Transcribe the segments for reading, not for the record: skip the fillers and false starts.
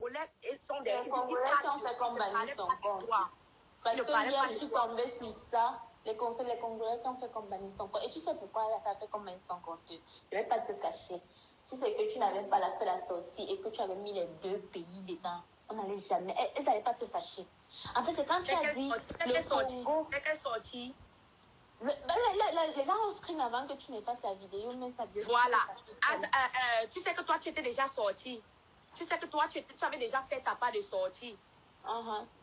Congolais sont des... Les Congolais sont fait comme bannir ton compte. Parce que hier, je suis tombée sur ça. Les Congolais sont fait comme bannir ton compte. Et tu sais pourquoi ça fait comme bannir ton compte? Je ne vais pas te cacher. Si c'est que tu n'avais pas fait la sortie et que tu avais mis les deux pays dedans, on n'allait jamais... Elles n'allaient pas te fâcher. En fait, c'est quand tu as dit... Le Congo... Quelle sortie? Les gens ont screen avant que tu ne fasses la vidéo, mais ça devient... Voilà. Tu sais que toi, tu étais déjà sorti. Tu sais que toi, tu avais déjà fait ta part de sortie.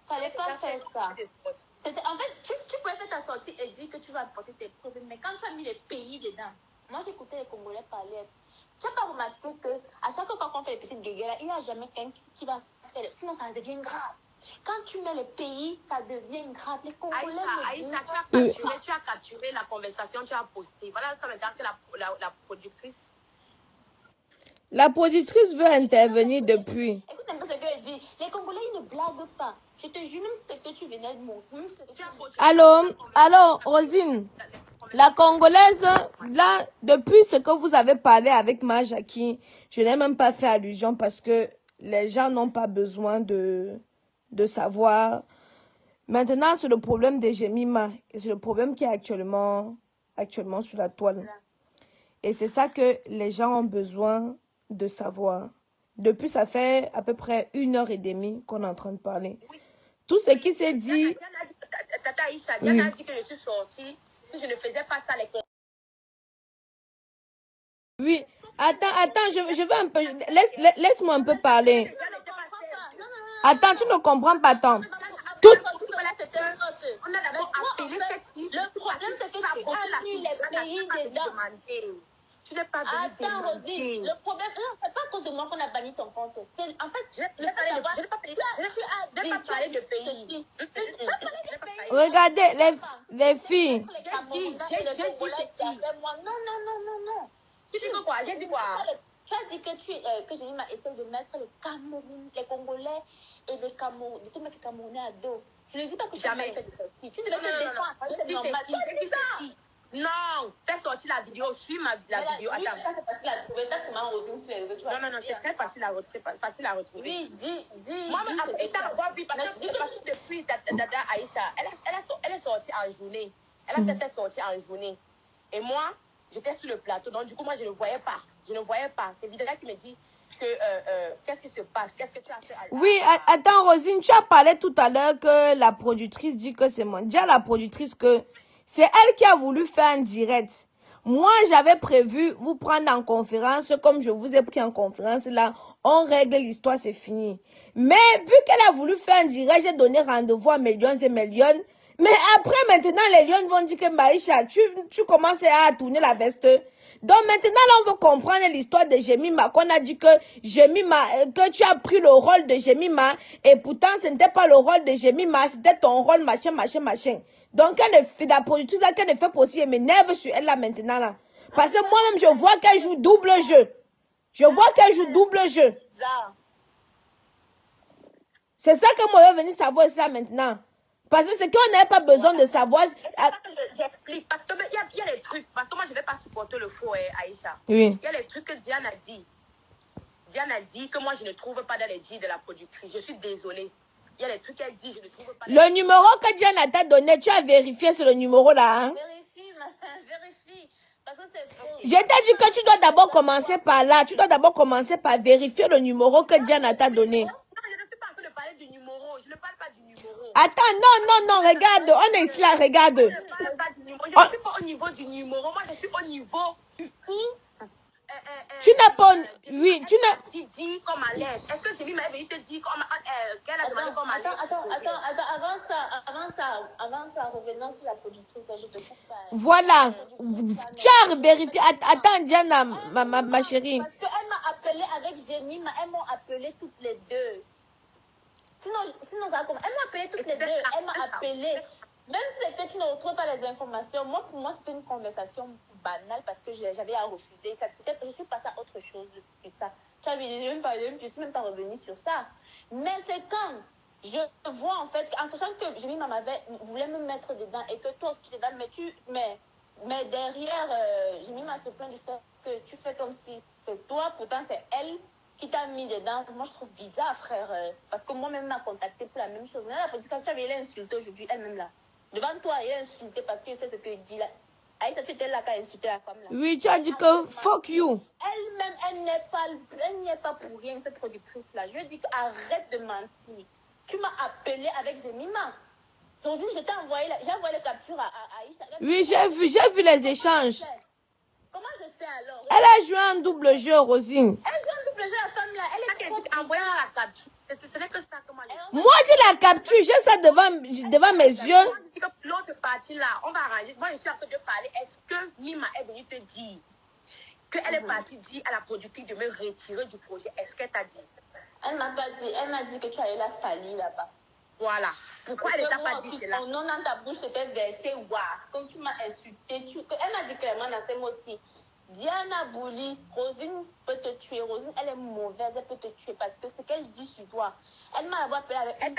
Fallait pas faire ça. En fait, tu pouvais faire ta sortie et dire que tu vas apporter tes preuves, mais quand tu as mis les pays dedans, moi j'écoutais les Congolais parler. Tu n'as pas remarqué qu'à chaque fois qu'on fait les petites guéguerres, il n'y a jamais quelqu'un qui va faire... Sinon, ça devient grave. Quand tu mets les pays, ça devient grave. Les Congolais... Aïcha, tu as capturé la conversation, tu as posté. Voilà, ça veut dire que la productrice... La productrice veut intervenir depuis. Écoute un peu ce qu'elle dit. Les Congolais, ils ne blaguent pas. Je te jure, même ce que tu venais de montrer. Allô, Rosine. La Congolaise, là, depuis ce que vous avez parlé avec Majaki, je n'ai même pas fait allusion parce que les gens n'ont pas besoin de savoir. Maintenant, c'est le problème de Jemima. Et c'est le problème qui est actuellement sur la toile. Et c'est ça que les gens ont besoin de savoir. Depuis, ça fait à peu près 1h30 qu'on est en train de parler. Oui. Tout ce qui s'est dit... Tata Aïcha, Diana a dit que je suis sortie. Si je ne faisais pas ça, les... Oui. Attends, je veux un peu... Laisse-moi un peu parler. Attends, tu ne comprends pas tant. Tout... On a d'abord appelé cette fille. Le problème, c'est que tu as mis les pays dedans. Tu n'es pas venu demander. Le problème, c'est pas à cause de moi qu'on a banni ton compte. En fait, je n'ai pas parlé de pays. Regardez, les filles. J'ai dit ceci. Non. Tu dis quoi? J'ai dit quoi? Tu as dit que Jemima essaie de mettre les Congolais et les Camerounais, de mettre les Camerounais à dos. Je ne dis pas que jamais. Tu devais te défendre. J'ai dit ceci. Non, fais sortir la vidéo, suis la vidéo. Attends. C'est facile à trouver. Non, c'est très facile à retrouver. Oui, dis. Moi, parce que depuis Dada Aïcha, elle est sortie en journée. Elle a fait cette sortie en journée. Et moi, j'étais sur le plateau. Donc, du coup, moi, je ne voyais pas. C'est Videla qui me dit que qu'est-ce qui se passe? Qu'est-ce que tu as fait? Oui, attends, Rosine, tu as parlé tout à l'heure que la productrice dit que c'est moi. Dis à la productrice que c'est elle qui a voulu faire un direct. Moi, j'avais prévu vous prendre en conférence, comme je vous ai pris en conférence, là, on règle l'histoire, c'est fini. Mais vu qu'elle a voulu faire un direct, j'ai donné rendez-vous à millions et millions. Mais après, maintenant, les lions vont dire que Maïcha, tu commences à tourner la veste. Donc maintenant, là, on veut comprendre l'histoire de Jemima, qu'on a dit que Jemima, que tu as pris le rôle de Jemima, et pourtant, ce n'était pas le rôle de Jemima, c'était ton rôle, machin. Donc, la productrice, qu'elle ne fait pas aussi, elle m'énerve sur elle, là, maintenant, là. Parce que moi-même, je vois qu'elle joue double jeu. C'est ça que moi, je veux venir savoir ça maintenant. Parce que c'est qu'on n'avait pas besoin de savoir. J'explique. Parce qu'il y a les trucs. Parce que moi, je ne vais pas supporter le faux, Aïcha. Oui. Il y a les trucs que Diane a dit. Diane a dit que moi, je ne trouve pas dans les dits de la productrice. Je suis désolée. Il y a les trucs qu'elle dit, je ne trouve pas. Le numéro que Diane t'a donné, tu as vérifié sur le numéro là, hein? Vérifie. Parce que c'est faux. Je t'ai dit que tu dois d'abord commencer par là. Tu dois d'abord commencer par vérifier le numéro que Diane t'a donné. Non, je ne suis pas en train de parler du numéro. Je ne parle pas du numéro. Attends, non, regarde. On est ici là, regarde. Je ne parle pas du numéro. Je ne suis pas au niveau du numéro. Moi, je suis au niveau tu n'as pas... Oui, tu n'as... Tu dis comme à l'aise. Est-ce que Jemima est venue te dire qu'elle a demandé comme à l'aise? Avant ça, revenons sur la productrice, je te coupe pas. Voilà. Tu as vérifié. Attends, Diana, ma chérie. Parce qu'elle m'a appelé avec Jemima, elles m'ont appelé toutes les deux. Sinon, elle m'a appelé toutes les deux. Elle m'a appelé. Même si c'est que tu ne retrouves pas les informations, pour moi, c'était une conversation banale parce que j'avais à refuser. Peut-être je suis passée à autre chose que ça. Je ne suis même pas revenue sur ça. Mais c'est quand je vois, en fait, en sachant que Jemima voulait me mettre dedans et que toi aussi dedans, mais derrière, Jemima se plaint du fait que tu fais comme si c'est toi, pourtant c'est elle qui t'a mis dedans, moi je trouve bizarre, frère. Parce que moi-même m'a contacté pour la même chose. Mais là, la quand tu avais insulté aujourd'hui, elle-même là. Devant toi, elle a insulté parce que c'est ce que dit là. Aïssa, tu étais là quand elle insultait la femme là. Oui, tu as dit que fuck you. Elle-même, elle n'y est pas pour rien, cette productrice-là. Je lui ai dit arrête de mentir. Tu m'as appelé avec Jemima. Aujourd'hui, j'ai envoyé les captures à Aïssa. Oui, j'ai vu les échanges. Comment je sais alors? Elle a joué un double jeu, Rosine. Elle joue un double jeu, la femme là. Elle est trop envoyée à la capture. Ce n'est que ça, comment moi, j'ai la capture, j'ai ça devant mes yeux. L'autre partie là, on va arranger. Moi, je suis en train de parler. Est-ce que Mima est venue te dire qu'elle est partie dire à la productrice de me retirer du projet? Est-ce qu'elle t'a dit? Elle m'a pas dit. Elle m'a dit que tu allais la salir là-bas. Voilà. Pourquoi elle ne t'a pas dit cela? Ton nom dans ta bouche, c'était versé, waouh. Comme tu m'as insulté. Elle m'a dit clairement dans ses mots aussi. Diana Bouli, Rosine peut te tuer. Rosine, elle est mauvaise, elle peut te tuer parce que ce qu'elle dit sur toi. Elle m'a appelé avec une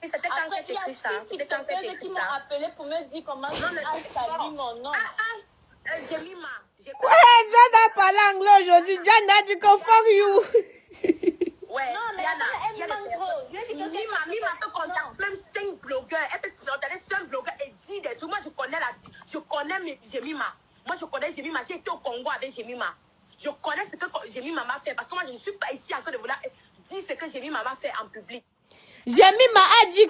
C'était quand elle écrit ça. C'était quand elle écrit ça. Qui m'ont appelé pour me dire comment tu as sali mon nom. Jemima. Ouais, Diana a parlé anglais aujourd'hui. Diana a dit que fuck you. Ouais, non, mais Diana, elle manque trop. Mima te contacte même 5 blogueurs. Elle peut se présenter 5 blogueurs et dire des trucs. Moi, je connais Jemima. Moi, je connais Jemima. J'ai été au Congo avec Jemima. Je connais ce que Jemima m'a fait. Parce que moi, je ne suis pas ici en train de vouloir dire ce que Jemima m'a fait en public. Jemima a dit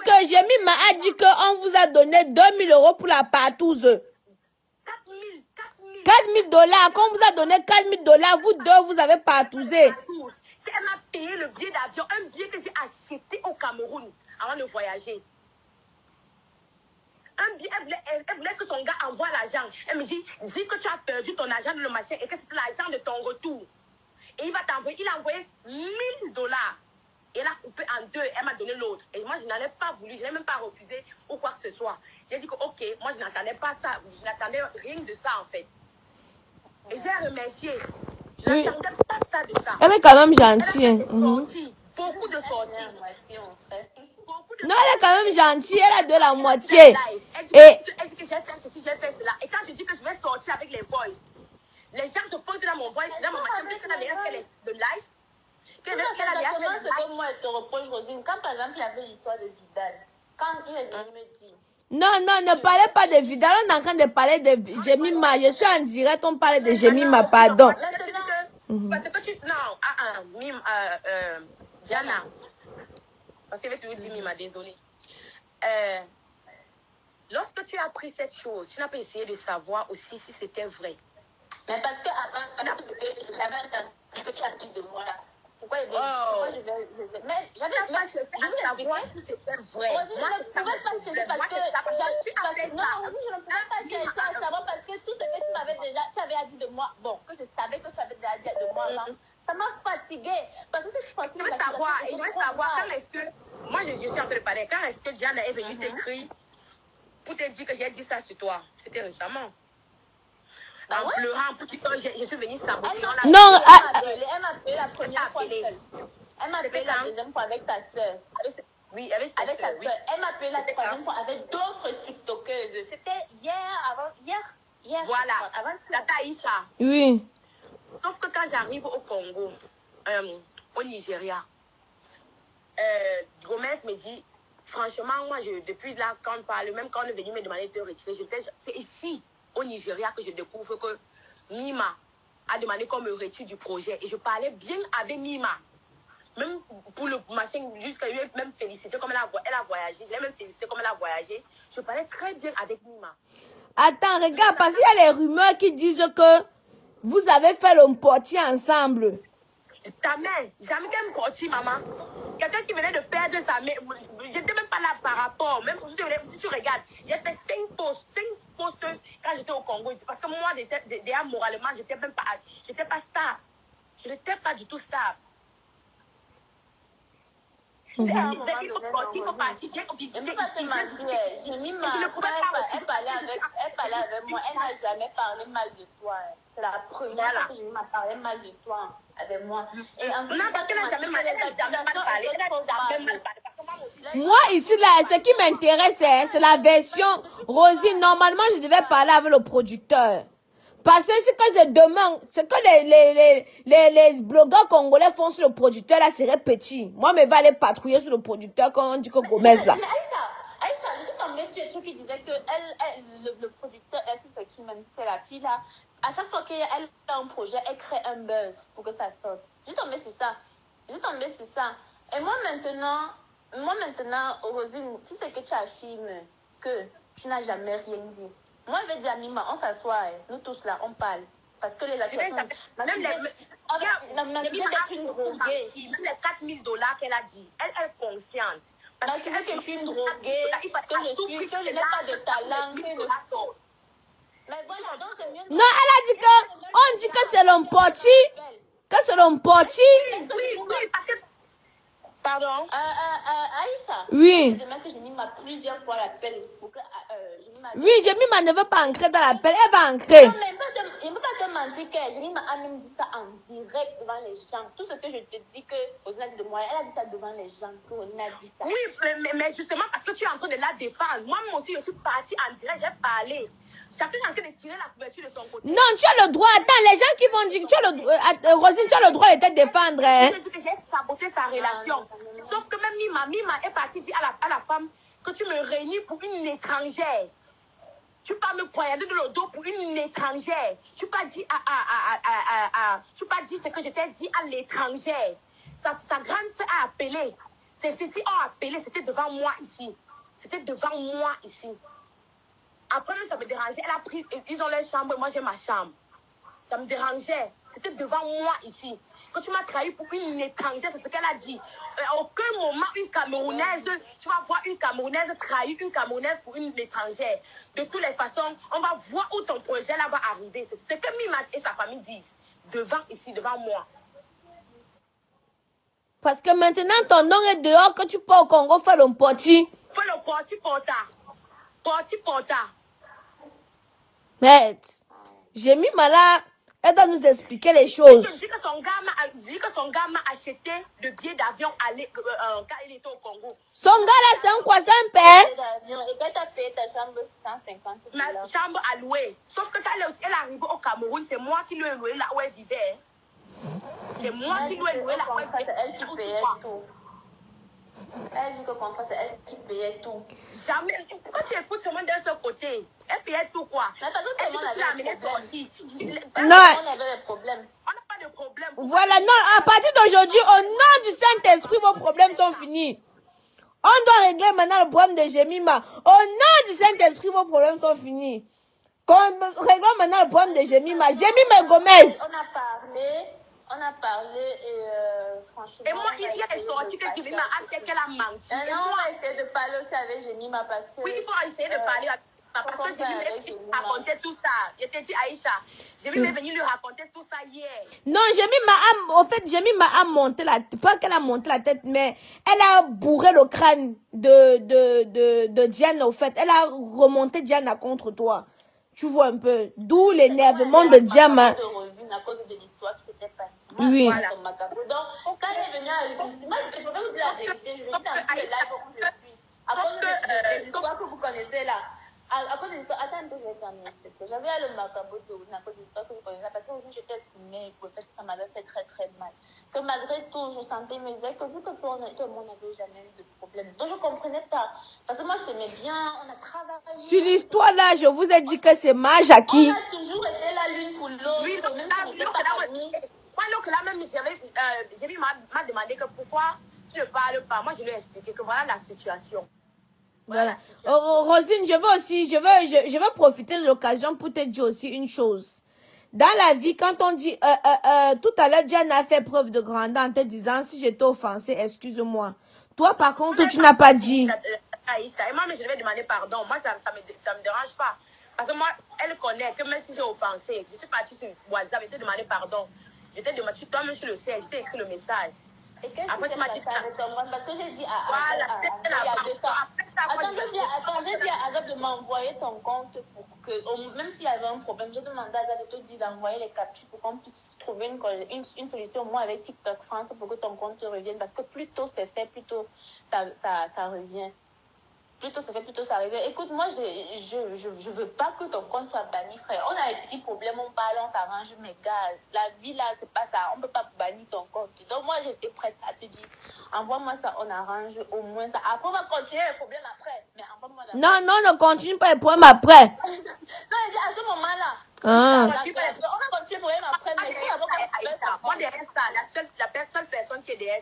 qu'on vous a donné 2000 € pour la partouze. 4000 $. Qu'on vous a donné 4000 $, vous deux, vous avez partouzé. Elle m'a payé le billet d'avion, un billet que j'ai acheté au Cameroun avant de voyager. Un billet, elle voulait que son gars envoie l'argent. Elle me dit que tu as perdu ton argent dans le machin et que c'est l'argent de ton retour. Et il a envoyé 1000 $. Et elle a coupé en deux, elle m'a donné l'autre. Et moi, je n'en ai pas voulu, je n'ai même pas refusé ou quoi que ce soit. J'ai dit que, ok, moi, je n'attendais pas ça, je n'attendais rien de ça, en fait. Et j'ai remercié. Je n'attendais pas ça de ça. Elle est quand même gentille. Beaucoup de sorties. Non, elle est quand même gentille, elle a de la moitié. Elle dit que j'ai fait ceci, j'ai fait cela. Et quand je dis que je vais sortir avec les boys, les gens se posent dans mon voice, dans mon machin, qu'est-ce qu'elle a derrière qu'elle est de live? C'est exactement ce que moi je te reproche, Rosine. Quand par exemple il y avait l'histoire de Vidal, quand il est venu me dire. Non, ne parlez pas de Vidal, on est en train de parler de Jemima. Je suis en direct, on parle de Jemima, pardon. Parce que tu. Non, Diana. Parce que je vais toujours dire Mima, désolée. Lorsque tu as appris cette chose, tu n'as pas essayé de savoir aussi si c'était vrai. Mais parce que avant, j'avais entendu que tu as dit de moi là. Pourquoi je vais. Mais j'avais pas cherché à savoir si c'était vrai. Moi, je ne pouvais pas chercher parce que. Non, je ne pouvais pas chercher à savoir parce que tout ce que tu m'avais déjà. Tu avais dit de moi. Bon, que je savais que tu avais déjà dit de moi là. Ça m'a fatiguée. Parce que je pensais que. Je veux savoir quand est-ce que. Moi, je suis en train de parler. Quand est-ce que Diana est venue t'écrire pour te dire que j'ai dit ça sur toi? C'était récemment. En pleurant, je suis venue saboter. Non, elle m'a appelé la première fois seule. Elle m'a appelé la deuxième fois avec ta soeur. Oui, avec ta soeur. Elle m'a appelé la troisième fois avec d'autres TikTokeuses. C'était hier. Voilà, la Taïsa. Oui. Sauf que quand j'arrive au Congo, au Nigeria, Gomez me dit, franchement, moi, depuis là, quand on parle, même quand on est venu me demander de te retirer, c'est ici, au Nigeria, que je découvre que Mima a demandé qu'on me retire du projet. Et je parlais bien avec Mima. Même pour le machin, jusqu'à lui même félicité comme elle a voyagé. Je l'ai même félicité comme elle a voyagé. Je parlais très bien avec Mima. Attends, regarde, parce qu'il y a les rumeurs qui disent que vous avez fait le portier ensemble. Jamais qu'un portier, maman. Quelqu'un qui venait de perdre sa mère. J'étais même pas là par rapport. Même si tu regardes, j'ai fait 5 posts quand j'étais au Congo. Parce que moi, déjà moralement, j'étais pas star. Je n'étais pas du tout star. Il faut partir, j'ai visité ici. Elle parlait avec moi, elle n'a jamais parlé mal de toi. C'est la première fois que je m'a parlé mal de toi avec moi. Et en plus, non, parce qu'elle n'a jamais mal parlé. Moi, ici, là, ce qui m'intéresse, c'est la version Rosine. Normalement, je devais parler avec le producteur. Parce que ce que je demande, ce que les blogueurs congolais font sur le producteur, là, serait petit. Moi, je vais aller patrouiller sur le producteur quand on dit que Gomez, là. Mais Aïssa, je suis tombée sur un truc qui disait que le producteur, c'est qui même, c'est la fille là, à chaque fois qu'elle a un projet, elle crée un buzz pour que ça sorte. Je suis tombée sur ça. Et moi maintenant, Rosine, si c'est que tu affirmes que tu n'as jamais rien dit, moi je vais dire à Mima, on s'assoit, nous tous là, on parle. Parce que les accusations... Même les $4,000 qu'elle a dit, elle est consciente. Parce que je suis une droguée, que je n'ai pas de talent, mais voilà, donc c'est mieux... Non, elle a dit que, on dit que c'est l'emporti, Oui, parce que... Pardon? Aïssa, oui. je demande que j'ai mis ma plusieurs fois l'appel pour que... Oui, j'ai mis ma ne veut pas ancrer dans l'appel, elle va ancrer. Non, mais je ne peux pas te mentir que j'ai mis ma même dit ça en direct devant les gens. Tout ce que je te dis que Rosine a dit de moi, elle a dit ça devant les gens, que Rosine a dit ça. Oui, mais justement parce que tu es en train de la défendre. Moi aussi, je suis partie en direct, j'ai parlé. Chacun est en train de tirer la couverture de son côté. Non, tu as le droit. Attends, les gens qui vont dire que tu as le droit. Rosine, tu as le droit de te défendre. Hein? Je dis que j'ai saboté sa relation. Sauf que même Mima est partie dire à la femme que tu me réunis pour une étrangère. Tu peux me poignarder dans le dos pour une étrangère. Tu peux pas dire tu peux pas dire ce que je t'ai dit à l'étrangère. Sa grande soeur a appelé. Ceci ont appelé, c'était devant moi ici. Après, ça me dérangeait. Elle a pris, ils ont leur chambre et moi j'ai ma chambre. Ça me dérangeait. C'était devant moi ici. Quand tu m'as trahi pour une étrangère, c'est ce qu'elle a dit. À aucun moment, une Camerounaise, tu vas voir une Camerounaise trahir une Camerounaise pour une étrangère. De toutes les façons, on va voir où ton projet là va arriver. C'est ce que Mima et sa famille disent. Devant moi. Parce que maintenant, ton nom est dehors, que tu peux au Congo faire le porti. Fais le porti porta. Mais, j'ai mis malade. Elle doit nous expliquer les choses. Je dis que son gars m'a acheté le billet d'avion quand il était au Congo. Son gars là, c'est un quoi, c'est un père? Et quand tu as payé ta chambre 150 $. Ma chambre à louer. Sauf que quand elle est arrivée au Cameroun, c'est moi qui lui ai loué là où elle vivait. C'est moi qui lui ai loué là où elle vivait. C'est elle qui payait tout. Elle dit que contrat, c'est elle qui payait tout. Jamais. Pourquoi tu écoutes seulement d'un seul côté? Elle payait tout quoi? Mais parce que tout le monde avait des problèmes. Non. On avait des problèmes. On n'a pas de problème. Voilà, non, à partir d'aujourd'hui, au nom du Saint-Esprit, vos problèmes sont finis. On doit régler maintenant le problème de Jemima. Au nom du Saint-Esprit, vos problèmes sont finis. Réglons maintenant le problème de Jemima. Jemima Gomez. On a parlé et franchement... Et moi, il y a des sorties que Jemima a fait qu'elle a menti. Non, on va essayer de parler aussi avec Jemima parce que... Oui, il faut essayer de parler avec parce que Jemima est venue lui raconter tout ça. Je t'ai dit, Aïcha, Jemima est venue lui raconter tout ça hier. Non, Jemima a monté la tête. Pas qu'elle a monté la tête, mais elle a bourré le crâne de Diana, au fait. Elle a remonté Diana contre toi. Tu vois un peu. D'où l'énervement de Diana. À cause de l'histoire qui s'était passée. Oui. Voilà. Donc, quand elle est venue à moi, je vais vous dire la vérité. Je vais dire dans tous les lives où je suis. À cause des histoires que vous connaissez là. À cause des histoires. Attends un peu, je vais terminer. J'avais le macaboto à cause des histoires que vous connaissez. Parce que aussi, j'étais estimée pour le fait que ça m'avait fait très très mal. Que malgré tout, je sentais, me disais que vu que tout le monde n'avait jamais eu de problème. Donc, je ne comprenais pas. Parce que moi, je t'aimais bien. On a travaillé. Sur l'histoire là, je vous ai dit que c'est ma Jackie. On a toujours été la l'une pour l'autre. Oui, donc là, même, j'ai m'a demandé que pourquoi tu ne parles pas. Moi, je lui ai expliqué que voilà la situation. Voilà. Rosine, je veux profiter de l'occasion pour te dire aussi une chose. Dans la vie, quand on dit, tout à l'heure, Diane a fait preuve de grandeur en te disant, si j'étais offensée, excuse-moi. Toi, par contre, tu n'as pas dit. Et moi, mais je vais demander pardon. Moi, ça me dérange pas. Parce que moi, elle connaît que même si j'ai offensé, je suis partie sur WhatsApp, je t'ai demandé pardon. Je t'ai demandé, toi-même, tu le sais, je t'ai écrit le message. Et qu'est-ce que tu m'as dit avec ton monde? Parce que j'ai dit à j'ai dit à Azab de m'envoyer ton compte pour que, même s'il y avait un problème, j'ai demandé à Azab de te dire d'envoyer les captures pour qu'on puisse trouver une solution, moi, avec TikTok France, pour que ton compte revienne. Parce que plus tôt c'est fait, plus tôt ça revient. plutôt ça fait plutôt ça arriver. Écoute, moi, je veux pas que ton compte soit banni, frère. On a des petits problèmes, on parle, on s'arrange, mais gars, la vie là, c'est pas ça. On peut pas bannir ton compte. Donc, moi, j'étais prête à te dire, envoie-moi ça, on arrange au moins ça. Après, on va continuer les problèmes après. Mais envoie-moi la. Non, non, ne continue pas les problèmes après. Non, je dis à ce moment-là. Ah. On va continuer les problèmes après, mais il faut d'abord qu'on moi, derrière ça, la seule personne qui est derrière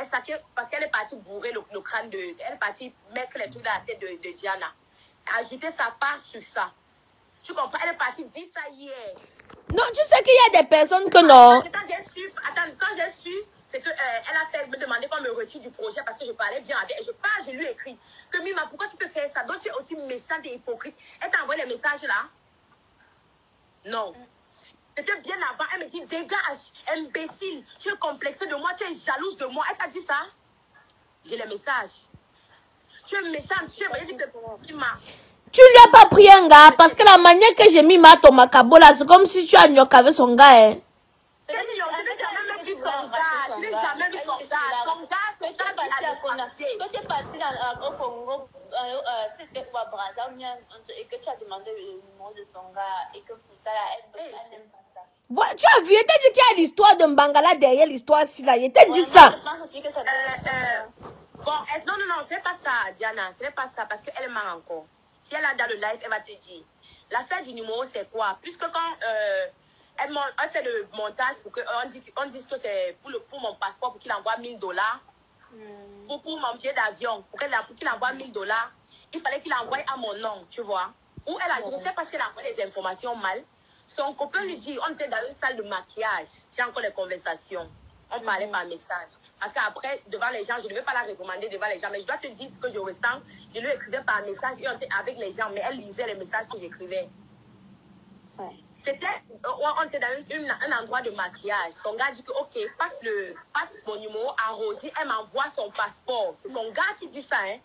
ça, parce qu'elle est partie bourrer le crâne elle est partie mettre les trucs dans la tête de Diana. Ajouter sa part sur ça. Tu comprends? Elle est partie dire ça hier. Non, tu sais qu'il y a des personnes que non. Quand j'ai su, c'est que elle a fait me demander qu'on me retire du projet parce que je parlais bien avec elle. Je lui ai écrit que Mima, pourquoi tu peux faire ça? Donc tu es aussi méchante et hypocrite. Elle t'a envoyé les messages là? Non. C'était bien avant. Elle me dit, dégage, imbécile. Tu es complexée de moi, tu es jalouse de moi. Elle t'a dit ça? J'ai les messages. Tu es méchante, tu es Mima. Tu lui as pas pris un gars parce que la manière que j'ai mis ma ton macabo là, c'est comme si tu as gnoc avec son gars. Hein. Je n'ai jamais vu son gars. Je n'ai jamais vu son gars. Son gars, c'est ça qui a l'étranger. Quand tu es parti au Congo, c'était quoi, Brazzaville, et que tu as demandé le numéro de son gars, et que pour ça, elle n'aime pas ça. Voilà, tu as vu, il t'a dit qu'il y a l'histoire de Mbangala derrière l'histoire si là. Il t'a dit ça. Je pense aussi que ça bon, non, ce n'est pas ça, Diana. Ce n'est pas ça parce qu'elle ment encore. Si elle a dans le live, elle va te dire. L'affaire du numéro, c'est quoi? Puisque quand elle fait le montage pour qu'on dise que c'est pour mon passeport, pour qu'il envoie $1000, pour mon billet d'avion, pour qu'il envoie $1000, il fallait qu'il envoie à mon nom, tu vois. Ou je ne sais pas si elle envoie les informations mal. Son copain lui dit, on était dans une salle de maquillage. J'ai encore les conversations. On parlait par message. Parce qu'après, devant les gens, je ne vais pas la recommander devant les gens, mais je dois te dire ce que je ressens. Je lui écrivais par message et on était avec les gens, mais elle lisait les messages que j'écrivais. Ouais. On était dans un endroit de maquillage. Son gars dit que, ok, passe mon numéro à Rosie, elle m'envoie son passeport. C'est son gars qui dit ça, hein.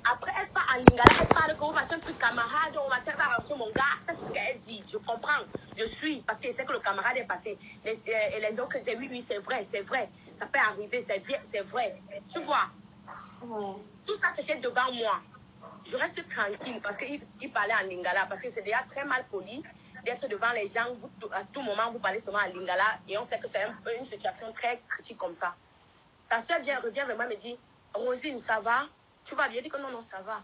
Après, elle part en lingala, elle parle qu'on va faire un truc camarade, on va faire arranger mon gars. Ça, c'est ce qu'elle dit. Je comprends. Je suis. Parce que je sais que le camarade est passé. Les autres disaient oui, c'est vrai. Ça peut arriver, c'est vrai. Tu vois? Tout ça, c'était devant moi. Je reste tranquille parce qu'il parlait en lingala. Parce que c'est déjà très mal poli d'être devant les gens. À tout moment, vous parlez seulement en lingala. Et on sait que c'est une situation très critique comme ça. Ta soeur revient vers moi et me dit, Rosine, ça va? Tu vas bien? Dire que non, ça va.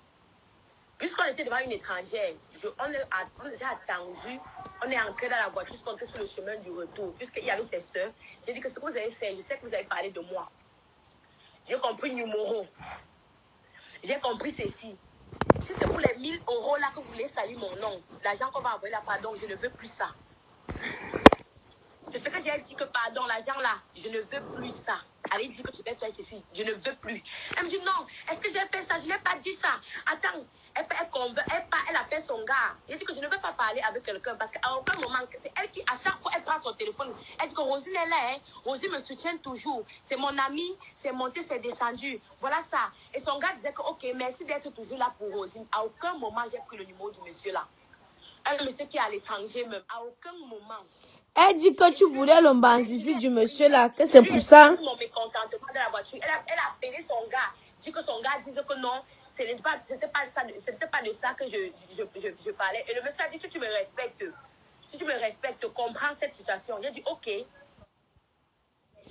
Puisqu'on était devant une étrangère, on a déjà attendu, on est entré dans la voiture, on était sur le chemin du retour, puisqu'il y avait ses soeurs. J'ai dit que ce que vous avez fait, je sais que vous avez parlé de moi. J'ai compris le numéro. J'ai compris ceci. Si c'est pour les 1000 € là que vous voulez salir mon nom, l'argent qu'on va envoyer là, pardon, je ne veux plus ça. C'est ce que j'ai dit que pardon, l'argent là, je ne veux plus ça. Allez dire que tu peux faire ceci, je ne veux plus. Elle me dit non, est-ce que j'ai fait ça? Je n'ai pas dit ça. Attends, elle appelle son gars. Elle dit que je ne veux pas parler avec quelqu'un parce qu'à aucun moment, c'est elle qui, à chaque fois, elle prend son téléphone. Elle dit que Rosine est là, hein. Rosine me soutient toujours. C'est mon ami, c'est monté, c'est descendu. Voilà ça. Et son gars disait que ok, merci d'être toujours là pour Rosine. À aucun moment, j'ai pris le numéro du monsieur là. Un monsieur qui est à l'étranger même. À aucun moment. Elle dit que tu voulais le banzizi du monsieur là, que c'est pour ça. Mon mécontentement dans la voiture. Elle a appelé son gars. Dit que son gars disait que non, c'était pas de ça que je parlais. Et le monsieur a dit, si tu me respectes, comprends cette situation. J'ai dit, ok.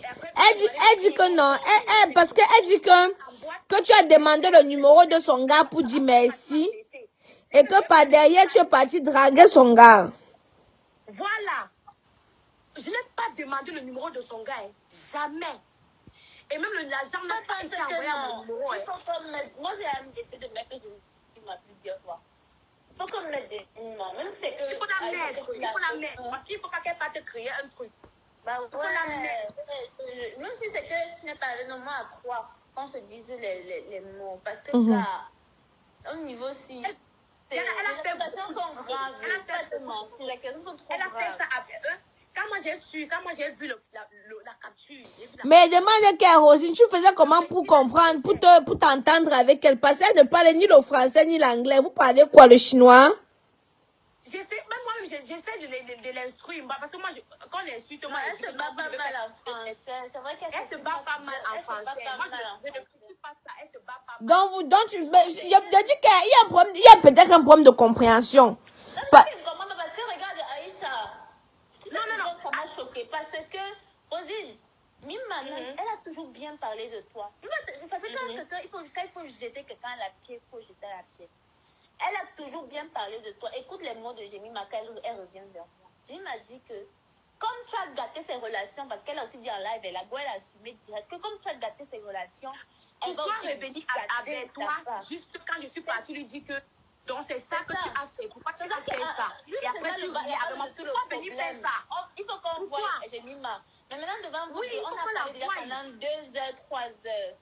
Après, elle dit que non. Parce qu'elle dit que tu as demandé le numéro de son gars pour dire merci. Et que par derrière, tu es parti draguer son gars. Voilà. Je n'ai pas demandé le numéro de son gars. Hein. Jamais. Et même l'argent n'a pas été envoyé à mon numéro. Moi, j'ai essayé de mettre que je m'appelle plusieurs fois. Il faut qu'on mette des noms. Même c'est que... Il faut la mettre. Parce qu'il ne faut pas qu'elle parte créer un truc. Bah ouais. Même si c'est que tu n'es pas le nom à 3, qu'on se dise les mots. Parce que ça, au niveau aussi... Les questions sont graves. Les questions sont trop graves. Elle a fait ça après eux. Quand moi j'ai vu la capture. Mais demande qu'à Rosine, tu faisais comment pour comprendre, pour t'entendre avec elle? Parce qu'elle ne parlait ni le français ni l'anglais. Vous parlez quoi, le chinois? J'essaie de l'instruire. Parce que moi, quand on l'insulte, moi, elle se bat pas mal en français. C'est vrai qu'elle se bat pas mal en français. Moi, je ne critique pas ça. Elle se bat pas Donc il y a dit qu'il y a un problème, il y a peut-être un problème de compréhension. Parce que regarde Aïcha. Non. Ça m'a choqué parce que, Rosine, Mime maintenant, elle a toujours bien parlé de toi. Parce que quand il faut jeter quelqu'un à la pied, il faut jeter à la pied. Elle a toujours bien parlé de toi. Écoute les mots de Jemima quand elle revient vers moi. Jemima m'a dit que comme tu as gâté ses relations, parce qu'elle a aussi dit en live, elle a assumé direct, que comme tu as gâté ses relations, elle va revenir avec toi juste quand je suis partie lui dire que donc c'est ça que tu as fait. Pourquoi tu as fait ça? Et après tu reviens avec moi. Pourquoi venir faire ça? Il faut qu'on voit Jemima. Mais maintenant devant vous, on a parlé déjà pendant 2 heures, 3 heures.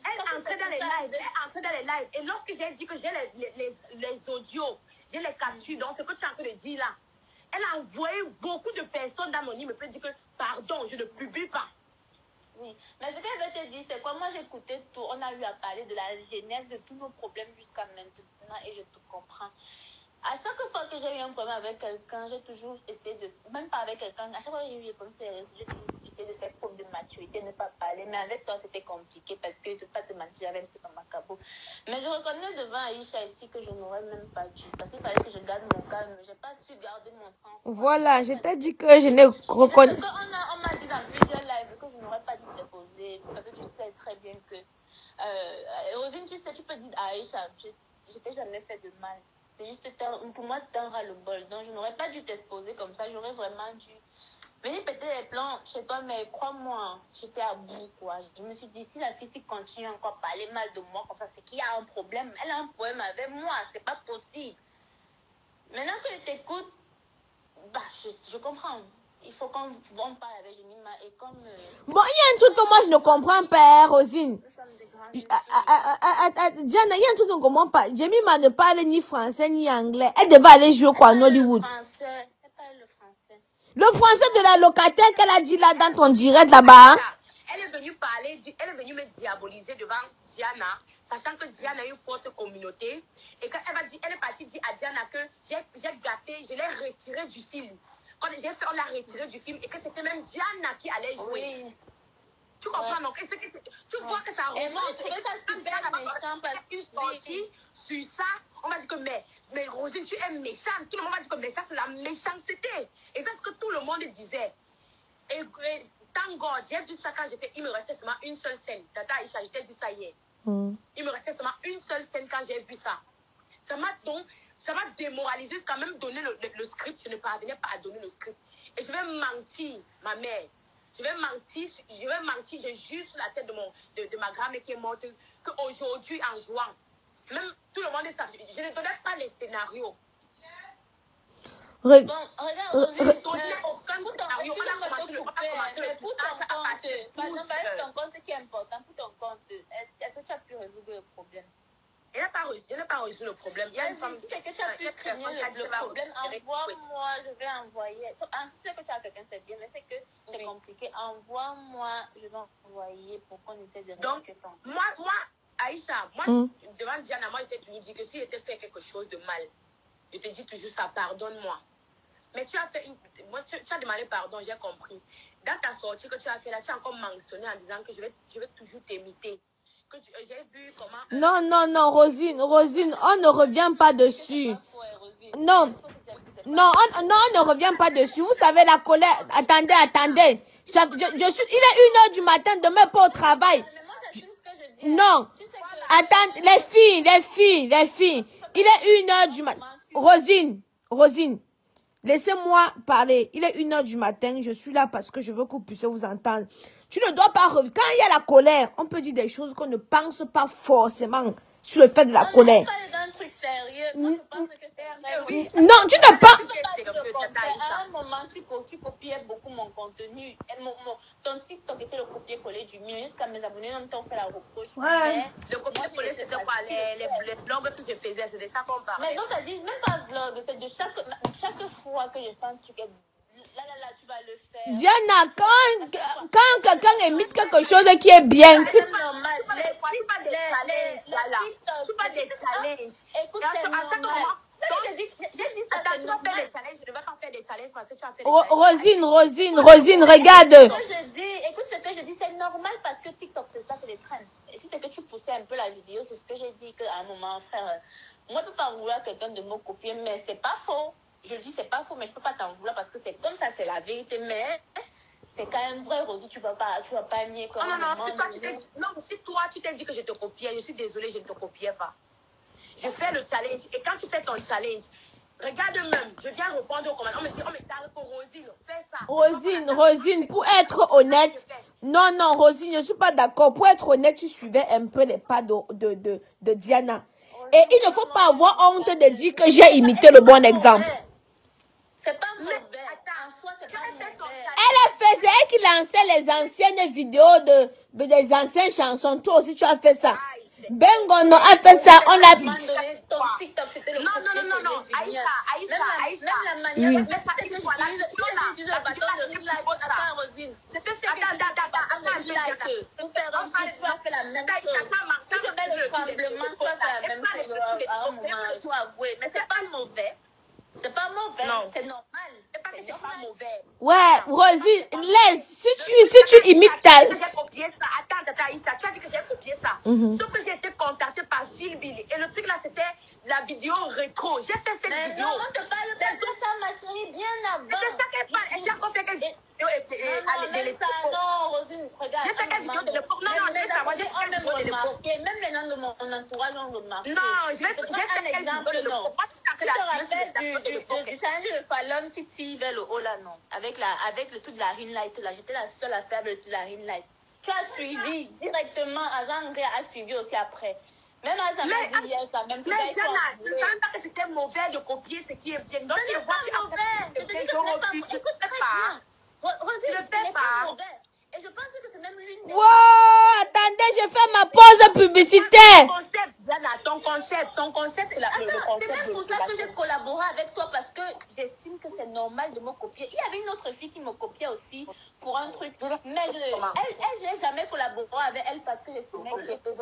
Elle entrait dans les lives. Et lorsque j'ai dit que j'ai les audios, j'ai les captures, donc ce que tu es en train de dire là, elle a envoyé beaucoup de personnes dans mon email. Elle peut dire que pardon, je ne publie pas. Oui, mais ce qu'elle veut te dire, c'est quoi? Moi, j'écoutais tout. On a eu à parler de la genèse de tous nos problèmes jusqu'à maintenant et je te comprends. À chaque fois que j'ai eu un problème avec quelqu'un, j'ai toujours essayé de, même pas avec quelqu'un, à chaque fois que j'ai eu un problème, j'ai toujours essayé de faire preuve de maturité, ne pas parler. Mais avec toi, c'était compliqué parce que je ne peux pas te mentir, j'avais un peu comme un cabot. Mais je reconnais devant Aïcha ici que je n'aurais même pas dû. Parce qu'il fallait que je garde mon calme. Je n'ai pas su garder mon sang. Voilà, je t'ai dit que je n'ai reconnu. On m'a dit dans plusieurs lives que je n'aurais pas dû déposer. Parce que tu sais très bien que. Rosine, tu sais, tu peux dire à Aïcha, je t'ai jamais fait de mal. C'est juste, pour moi, c'était un ras-le-bol. Donc, je n'aurais pas dû t'exposer comme ça. J'aurais vraiment dû venir péter les plans chez toi. Mais crois-moi, j'étais à bout, quoi. Je me suis dit, si la fille continue encore à parler mal de moi comme ça, c'est qu'il y a un problème. Elle a un problème avec moi. C'est pas possible. Maintenant que je t'écoute, bah, je comprends. Il faut qu'on parle avec Jemima et comme... Bon, il y a un truc que moi, je ne comprends pas, Rosine. Diana, il y a un truc que je ne comprends pas. Jemima ne parle ni français ni anglais. Elle devait aller jouer quoi en Hollywood. Le français de la locataire qu'elle a dit là dans ton direct là-bas. Elle est venue parler, elle est venue me diaboliser devant Diana, sachant que Diana a une forte communauté. Et quand elle est partie dire à Diana que j'ai gâté, je l'ai retiré du film. Quand j'ai fait, on l'a retiré du film et que c'était même Diana qui allait jouer. Oui. Tu comprends donc? Tu vois que ça remonte. Et moi, je trouvais ça super méchant parce que sur ça, on m'a dit que mais Rosine, tu es méchante. Tout le monde m'a dit que mais ça, c'est la méchanceté. Et c'est ce que tout le monde disait. Et thank God, j'ai vu ça quand il me restait seulement une seule scène. Tata Aïcha, je t'ai dit ça hier. Il me restait seulement une seule scène quand j'ai vu ça. Ça m'a démoralisé, ça m'a même donné le script. Je ne parvenais pas à donner le script. Et je vais mentir, ma mère. Je vais mentir, je jure sur la tête de ma grand-mère qui est morte, qu'aujourd'hui, en jouant, même tout le monde est ça. Je ne donnais pas les scénarios. Regarde, je ne donnais aucun scénario. On a commencé le montage à partir de ton compte, ce qui est important, pour ton compte, est-ce que tu as pu résoudre le problème? Elle n'a pas résolu le problème. Il y a une femme qui fait que tu as pu craigner le problème. Envoie-moi, je vais envoyer. Si c'est que tu as quelqu'un, c'est bien, mais c'est que c'est compliqué. Envoie-moi, je vais envoyer pour qu'on essaie de résoudre ça. Moi, Aïcha, devant Diana, moi, je t'ai toujours dit que si j'étais fait quelque chose de mal, je te dis toujours ça, pardonne-moi. Mais tu as tu as demandé pardon, j'ai compris. Dans ta sortie que tu as fait là, tu as encore mentionné en disant que je vais toujours t'imiter. J'ai vu comment... Non, Rosine, on ne revient pas dessus. Non, on ne revient pas dessus. Vous savez, la colère... Attendez. Il est 1h du matin, demain pas au travail. Non. Attends, les filles. Il est 1h du matin. Rosine, laissez-moi parler. Il est 1h du matin. Je suis là parce que je veux que vous puissiez vous entendre. Tu ne dois pas revenir. Quand il y a la colère, on peut dire des choses qu'on ne pense pas forcément sur le fait de la colère. Non, tu ne pas. À un moment, tu copiais beaucoup mon contenu. Ton TikTok était le copier-coller du mien. Jusqu'à mes abonnés, on t'a fait la reproche. Ouais. Le copier-coller, c'était quoi? Les blogs que je faisais, c'était ça qu'on parlait. Mais donc, ça dit même pas vlog. C'est de chaque fois que je sens que tu là, tu vas le faire. Diana, quand quelqu'un imite quelque chose qui est bien, c'est normal. Tu pas des challenges, voilà. Tu pas des challenges. Écoute, à chaque moment, j'ai dit ça. Attends, tu vas faire des challenges. Je ne vais pas faire des challenges parce que tu as fait des challenges. Rosine, regarde. Écoute ce que je dis, c'est normal parce que TikTok, c'est ça, c'est les trends. Et si c'est que tu pousses posté un peu la vidéo, c'est ce que j'ai dit qu'à un moment, frère, moi, je ne peux pas vouloir quelqu'un de me copier, mais c'est pas faux. Je dis c'est pas faux, mais je peux pas t'en vouloir parce que c'est comme ça, c'est la vérité. Mais c'est quand même vrai, Rosie, tu vas pas nier comme si toi, tu t'es dit que je te copiais, je suis désolée, je ne te copiais pas. Je fais le challenge. Et quand tu fais ton challenge, regarde même, je viens répondre aux commentaires. On me dit, oh, mais t'as pour Rosine, fais ça. Rosine, pour être honnête, non, Rosine, je ne suis pas d'accord. Pour être honnête, tu suivais un peu les pas de Diana. Et il ne faut pas avoir honte de dire que j'ai imité le bon exemple. C'est pas mauvais. En soi, c'est pas mauvais. Elle faisait qui lançait les anciennes vidéos des anciennes chansons. Toi aussi, tu as fait ça. Bengono a fait ça. On a... Non. Aïcha. Même la manière... C'était ce que tu la même chose. Tu fais le tremblement, toi, c'est la même chose à un moment. Il faut avouer. Mais c'est pas mauvais. C'est pas mauvais, c'est normal. C'est pas que c'est pas mauvais. Ouais, Rosie, laisse. Si tu imites ta... J'ai copié ça. Attends, Aïcha, tu as dit que j'ai copié ça. Sauf que j'ai été contactée par Phil Billy. Et le truc là, c'était la vidéo rétro. J'ai fait cette vidéo. Non, on te parle pas de ça, ma chérie, bien avant. C'est ça qu'elle parle. Et tu as encore fait quelle vidéo? Non, Rosine, regarde. J'ai fait quelle vidéo de l'époque? Non, je sais ça. Moi, j'ai fait une vidéo de l'époque. Même les gens de mon entourage ont remarqué. Non, j'ai fait un exemple de l'époque. Tu te rappelles du challenge de Fallon qui tire vers le haut là, non? Avec le truc de la ring light là. J'étais la seule à faire le truc de la ring light. Tu as suivi directement, Azan a suivi aussi après. Même Azan a dit ça, même si mais Jana, je ne savais pas que c'était mauvais de copier ce qui est bien. Donc, ce n'est pas mauvais. Écoute, pas. Rosine, ce n'est pas mauvais. Et je pense que c'est même l'une des... Wow, attendez, je fais ma pause publicitaire. Ton concept, c'est le concept. C'est même pour ça que j'ai collaboré avec toi parce que j'estime que c'est normal de me copier. Il y avait une autre fille qui me copiait aussi pour un truc. Mais elle, j'ai jamais collaboré avec elle parce que j'estimais que c'était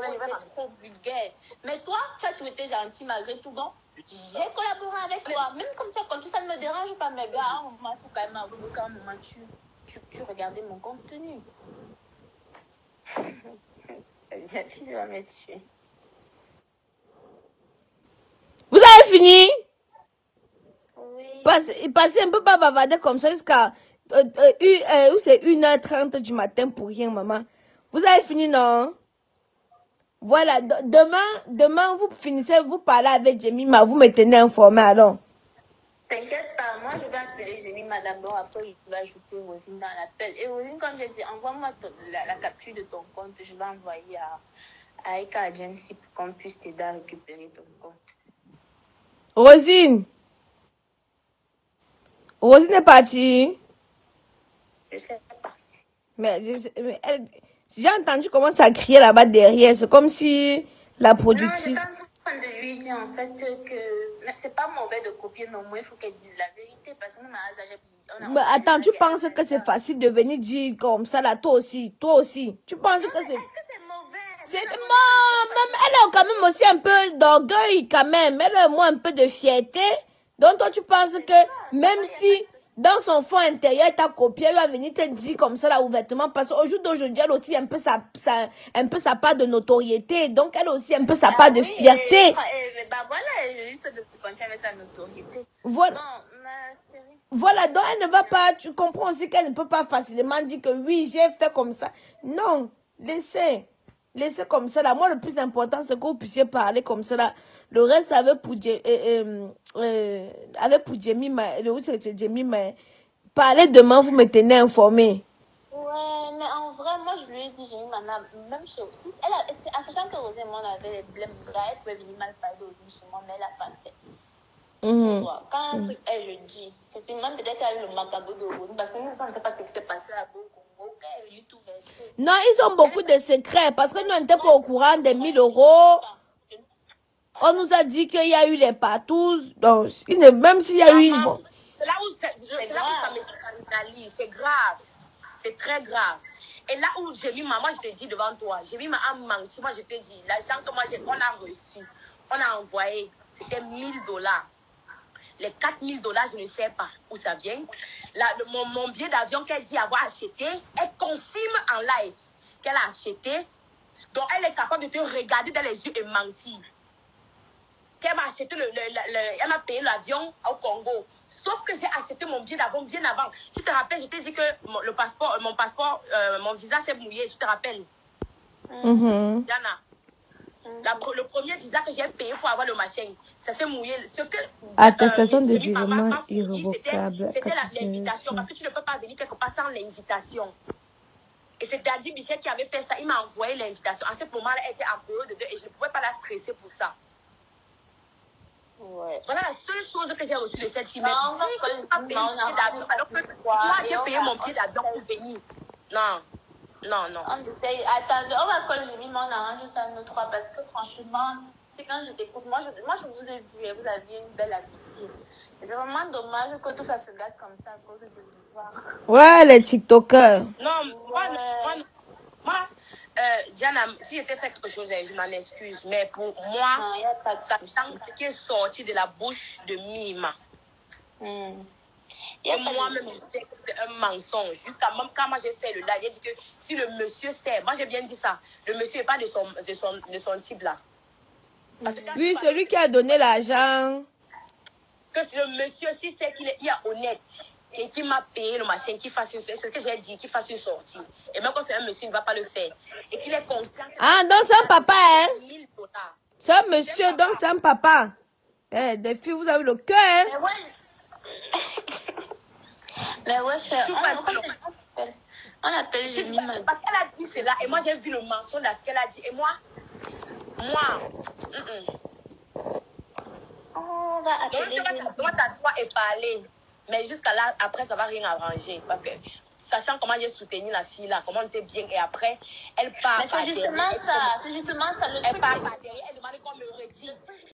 trop vulgaire. Mais toi, tu as tout été gentil malgré tout. Donc, j'ai collaboré avec toi. Même comme ça, ça ne me dérange pas, mes gars. À un moment, il faut quand même avouer qu'à un moment, tu regardais mon contenu. Tu vas me tuer. Vous avez fini? Oui. Passez un peu pas bavarder comme ça jusqu'à c'est 1h30 du matin pour rien, maman. Vous avez fini, non? Voilà, demain, vous finissez, vous parlez avec Jemima, vous me tenez informé alors. T'inquiète pas, moi je vais appeler Jemima d'abord, après je vais ajouter Rosine dans l'appel. Et Rosine, comme j'ai dit, envoie-moi la capture de ton compte, je vais envoyer à Eka Agency pour qu'on puisse t'aider à récupérer ton compte. Rosine est partie. Je sais pas. Mais j'ai entendu comment ça criait là-bas derrière. C'est comme si la productrice... Non, je suis en train de lui dire en fait que c'est pas mauvais de copier, mais au moins il faut qu'elle dise la vérité. Parce que nous, mais attends, tu penses que c'est facile de venir dire comme ça là, toi aussi. Tu penses que c'est... C'est même elle a quand même aussi un peu d'orgueil quand même. Elle a moins un peu de fierté. Donc toi tu penses que même si dans son fond intérieur elle t'a copié, elle va venir te dire comme ça là ouvertement parce qu'au jour d'aujourd'hui elle a aussi un peu sa part de notoriété. Donc elle a aussi un peu sa part de fierté. Bah voilà, juste de continuer avec sa notoriété. Voilà. Voilà, donc elle ne va pas, tu comprends aussi qu'elle ne peut pas facilement dire que oui, j'ai fait comme ça. Non, laissez comme ça là. Moi, le plus important, c'est que vous puissiez parler comme ça là. Le reste, avec pour Jemima, parlez demain, vous me tenez informé. Ouais, mais en vrai, moi, je lui ai dit, Jemima, même chose. En sachant que Rosé, moi, on avait les blèmes gras, elle pouvait venir mal parler d'Ozine chez moi, mais elle n'a pas fait. Quand un truc est, je dis, c'est même peut-être avec le macabre de Rosine, parce que nous, on ne sait pas ce qui s'est passé à Congo. Non, ils ont beaucoup de secrets parce que nous, on n'était pas au courant des 1000 €. On nous a dit qu'il y a eu les partous. Donc, même s'il y a eu... Bon. C'est là où ça me scandalise. C'est grave. C'est très grave. Et là où j'ai mis maman, je te dis devant toi, j'ai mis ma menti. Moi, je te dis, l'argent que on a reçu, on a envoyé, c'était 1000 $. Les 4000 $, je ne sais pas où ça vient. Mon billet d'avion qu'elle dit avoir acheté, elle confirme en live qu'elle a acheté Donc, elle est capable de te regarder dans les yeux et mentir. Qu'elle m'a acheté elle m'a payé l'avion au Congo. Sauf que j'ai acheté mon billet d'avion bien avant. Tu te rappelles, je t'ai dit que mon visa s'est mouillé. Tu te rappelles? Diana. Le premier visa que j'ai payé pour avoir le machin, ça s'est mouillé. Ce que attestation de virement irrévocable. C'était l'invitation. Parce que tu ne peux pas venir quelque part sans l'invitation. Et c'est Daddy Michel qui avait fait ça. Il m'a envoyé l'invitation. En ce moment-là, elle était en période de deuil et je ne pouvais pas la stresser pour ça. Ouais. Voilà la seule chose que j'ai reçue de cette fille. Mais si que tu as payé mon billet d'avion, alors que moi, j'ai payé mon billet d'avion pour venir. Non. On essaye. Attendez, on va coller, j'ai mis mon arrange juste à nous trois parce que franchement, c'est quand je t'écoute, moi je vous ai vu et vous aviez une belle amitié. C'est vraiment dommage que tout ça se gâte comme ça à cause de l'histoire. Ouais, les TikTokers. Non, moi, Diana, si j'étais fait quelque chose, je m'en excuse. Mais pour moi, ça sent ce qui est sorti de la bouche de Mima. Et moi-même, je sais que c'est un mensonge. Jusqu'à même quand moi j'ai fait le live, j'ai dit que si le monsieur sait, moi j'ai bien dit ça, le monsieur n'est pas de son type là. Oui, celui qui a donné l'argent. Que le monsieur, si c'est qu'il est honnête et qu'il m'a payé le machin, qu'il fasse une sortie, c'est ce que j'ai dit, qu'il fasse une sortie. Et même quand c'est un monsieur, il ne va pas le faire. Et qu'il est conscient. Ah, donc c'est un papa, hein? C'est un monsieur, donc c'est un papa. Eh, des filles, vous avez le cœur, hein? Mais ouais. Mais ouais, on appelle Jemima. Parce qu'elle a dit cela et moi j'ai vu le mensonge de ce qu'elle a dit. Et moi, on va appeler Jemima. Comment t'asseoir et parler. Mais jusqu'à là, après, ça va rien arranger. Parce que, sachant comment j'ai soutenu la fille là, comment on était bien, et après, elle part. Mais c'est justement ça, le truc. Elle part par derrière, elle demande qu'on me retire.